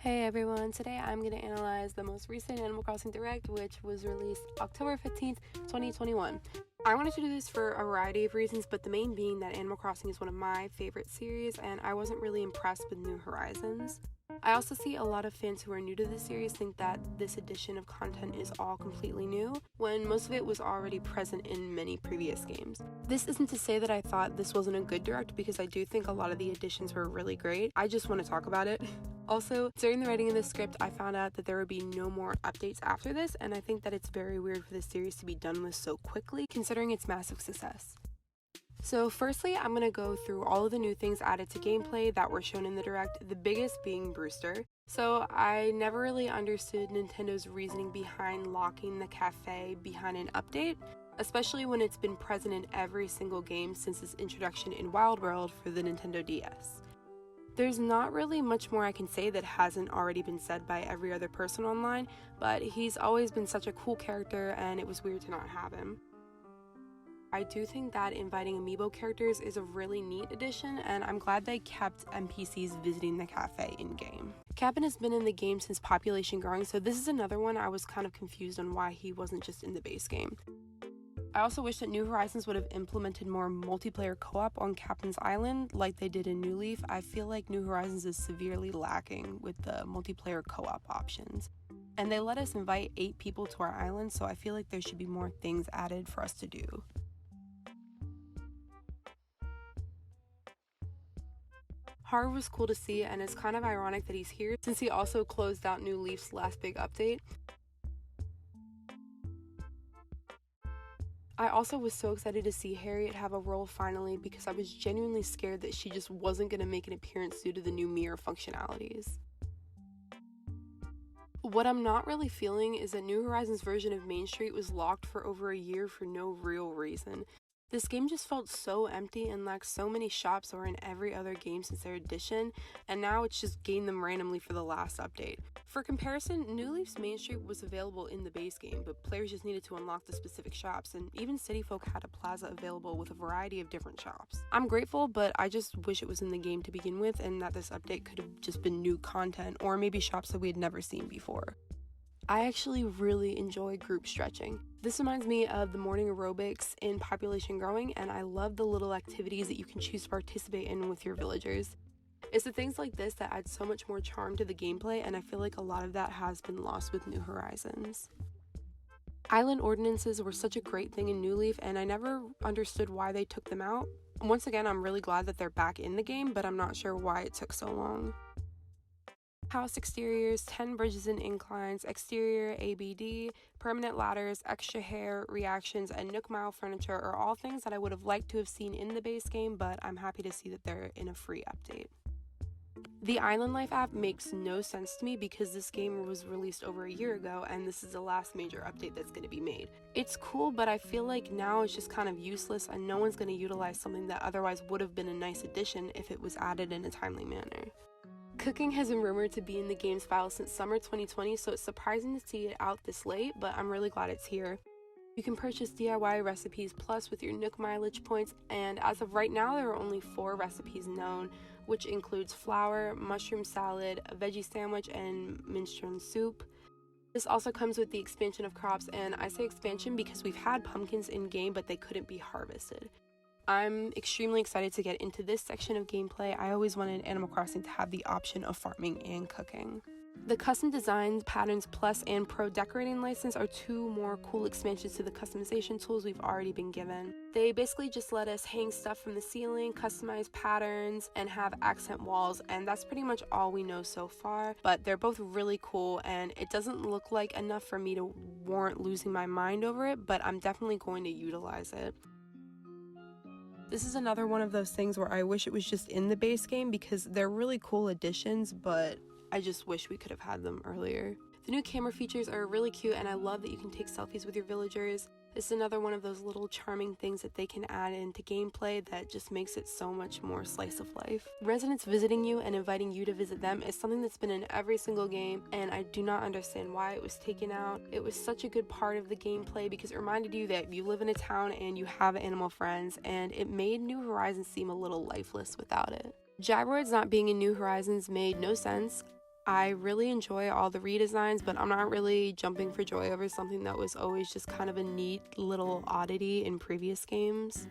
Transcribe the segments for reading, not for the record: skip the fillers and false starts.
Hey everyone, today I'm going to analyze the most recent Animal Crossing Direct, which was released October 15th, 2021. I wanted to do this for a variety of reasons, but the main being that Animal Crossing is one of my favorite series, and I wasn't really impressed with New Horizons. I also see a lot of fans who are new to the series think that this edition of content is all completely new, when most of it was already present in many previous games. This isn't to say that I thought this wasn't a good Direct, because I do think a lot of the additions were really great. I just want to talk about it. Also, during the writing of this script, I found out that there would be no more updates after this, and I think that it's very weird for this series to be done with so quickly, considering its massive success. So firstly, I'm going to go through all of the new things added to gameplay that were shown in the Direct, the biggest being Brewster. So I never really understood Nintendo's reasoning behind locking the cafe behind an update, especially when it's been present in every single game since its introduction in Wild World for the Nintendo DS. There's not really much more I can say that hasn't already been said by every other person online, but he's always been such a cool character and it was weird to not have him. I do think that inviting amiibo characters is a really neat addition, and I'm glad they kept NPCs visiting the cafe in-game. Cabin has been in the game since Population Growing, so this is another one I was kind of confused on why he wasn't just in the base game. I also wish that New Horizons would have implemented more multiplayer co-op on Captain's Island like they did in New Leaf. I feel like New Horizons is severely lacking with the multiplayer co-op options. And they let us invite 8 people to our island, so I feel like there should be more things added for us to do. Harv was cool to see, and it's kind of ironic that he's here since he also closed out New Leaf's last big update. I also was so excited to see Harriet have a role finally, because I was genuinely scared that she just wasn't going to make an appearance due to the new mirror functionalities. What I'm not really feeling is that New Horizons' version of Main Street was locked for over a year for no real reason. This game just felt so empty and lacked so many shops that were in every other game since their edition, and now it's just gained them randomly for the last update. For comparison, New Leaf's Main Street was available in the base game, but players just needed to unlock the specific shops, and even City Folk had a plaza available with a variety of different shops. I'm grateful, but I just wish it was in the game to begin with, and that this update could have just been new content, or maybe shops that we had never seen before. I actually really enjoy group stretching. This reminds me of the morning aerobics in Population Growing, and I love the little activities that you can choose to participate in with your villagers. It's the things like this that add so much more charm to the gameplay, and I feel like a lot of that has been lost with New Horizons. Island ordinances were such a great thing in New Leaf, and I never understood why they took them out. Once again, I'm really glad that they're back in the game, but I'm not sure why it took so long. House exteriors, 10 bridges and inclines, exterior ABD, permanent ladders, extra hair, reactions, and Nook Mile furniture are all things that I would have liked to have seen in the base game, but I'm happy to see that they're in a free update. The Island Life app makes no sense to me because this game was released over a year ago and this is the last major update that's going to be made. It's cool, but I feel like now it's just kind of useless and no one's going to utilize something that otherwise would have been a nice addition if it was added in a timely manner. Cooking has been rumored to be in the game's file since summer 2020, so it's surprising to see it out this late, but I'm really glad it's here. You can purchase DIY recipes plus with your Nook mileage points, and as of right now there are only 4 recipes known, which includes flour, mushroom salad, a veggie sandwich, and minestrone soup. This also comes with the expansion of crops, and I say expansion because we've had pumpkins in game but they couldn't be harvested. I'm extremely excited to get into this section of gameplay. I always wanted Animal Crossing to have the option of farming and cooking. The Custom Designs, Patterns Plus, and Pro Decorating license are 2 more cool expansions to the customization tools we've already been given. They basically just let us hang stuff from the ceiling, customize patterns, and have accent walls, and that's pretty much all we know so far, but they're both really cool, and it doesn't look like enough for me to warrant losing my mind over it, but I'm definitely going to utilize it. This is another one of those things where I wish it was just in the base game because they're really cool additions, but I just wish we could have had them earlier. The new camera features are really cute, and I love that you can take selfies with your villagers. This is another one of those little charming things that they can add into gameplay that just makes it so much more slice of life. Residents visiting you and inviting you to visit them is something that's been in every single game, and I do not understand why it was taken out. It was such a good part of the gameplay because it reminded you that you live in a town and you have animal friends, and it made New Horizons seem a little lifeless without it. Gyroids not being in New Horizons made no sense. I really enjoy all the redesigns, but I'm not really jumping for joy over something that was always just kind of a neat little oddity in previous games.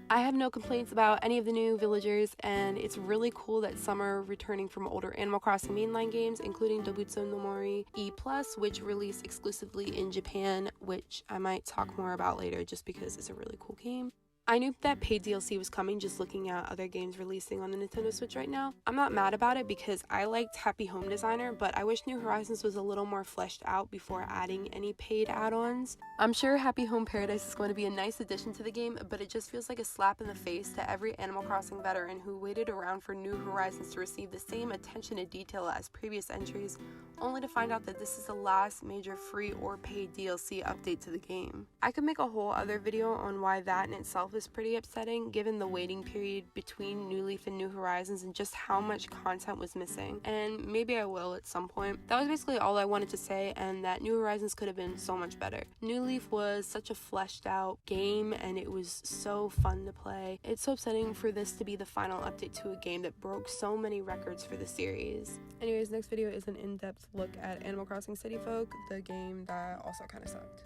I have no complaints about any of the new villagers, and it's really cool that some are returning from older Animal Crossing mainline games, including Dobutsu no Mori E+, which released exclusively in Japan, which I might talk more about later just because it's a really cool game. I knew that paid DLC was coming just looking at other games releasing on the Nintendo Switch right now. I'm not mad about it because I liked Happy Home Designer, but I wish New Horizons was a little more fleshed out before adding any paid add-ons. I'm sure Happy Home Paradise is going to be a nice addition to the game, but it just feels like a slap in the face to every Animal Crossing veteran who waited around for New Horizons to receive the same attention to detail as previous entries, only to find out that this is the last major free or paid DLC update to the game. I could make a whole other video on why that in itself is pretty upsetting given the waiting period between New Leaf and New Horizons and just how much content was missing, and maybe I will at some point. That was basically all I wanted to say, and that New Horizons could have been so much better. New Leaf was such a fleshed out game and it was so fun to play. It's so upsetting for this to be the final update to a game that broke so many records for the series. Anyways, next video is an in-depth look at Animal Crossing City Folk, the game that also kind of sucked.